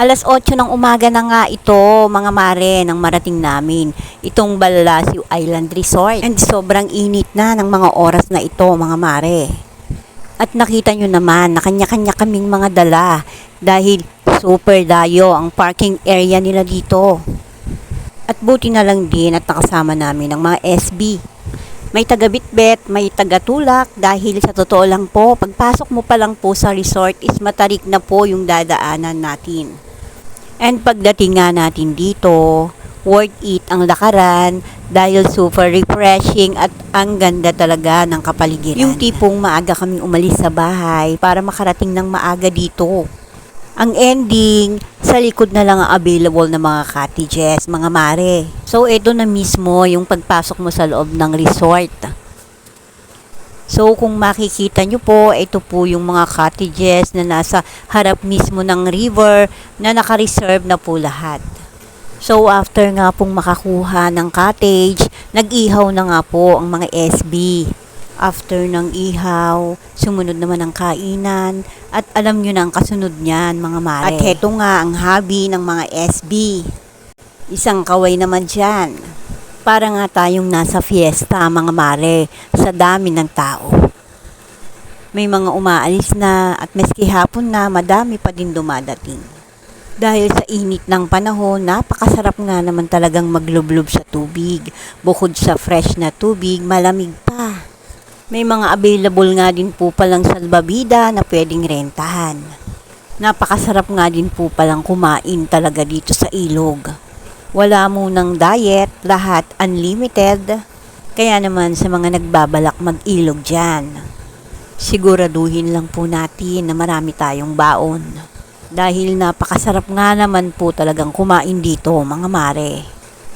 8:00 ng umaga na nga ito, mga mare, nang marating namin itong Balasio Island Resort. And sobrang init na ng mga oras na ito, mga mare. At nakita nyo naman na kanya-kanya kaming mga dala dahil super dayo ang parking area nila dito. At buti na lang din at nakasama namin ang mga SB. May taga-bitbit, may taga-tulak dahil sa totoo lang po, pagpasok mo pa lang po sa resort is matarik na po yung dadaanan natin. And pagdating nga natin dito, worth it ang lakaran dahil super refreshing at ang ganda talaga ng kapaligiran. Yung tipong maaga kaming umalis sa bahay para makarating ng maaga dito. Ang ending, sa likod na lang ang available na mga cottages, mga mare. So, ito na mismo yung pagpasok mo sa loob ng resort. So, kung makikita nyo po, ito po yung mga cottages na nasa harap mismo ng river na naka-reserve na po lahat. So, after nga pong makakuha ng cottage, nag-ihaw na nga po ang mga SB. After ng ihaw, sumunod naman ang kainan at alam nyo na ang kasunod niyan, mga mare. At heto nga ang hobby ng mga SB. Isang kaway naman dyan. Para nga tayong nasa fiesta, mga mare, sa dami ng tao. May mga umaalis na at maski hapon na madami pa din dumadating. Dahil sa init ng panahon, napakasarap nga naman talagang maglublob sa tubig. Bukod sa fresh na tubig, malamig pa. May mga available nga din po palang salbabida na pwedeng rentahan. Napakasarap nga din po palang kumain talaga dito sa ilog. Wala munang diet, lahat unlimited. Kaya naman sa mga nagbabalak mag-ilog dyan, siguraduhin lang po natin na marami tayong baon. Dahil napakasarap nga naman po talagang kumain dito, mga mare.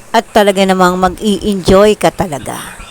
At talaga namang mag-i-enjoy ka talaga.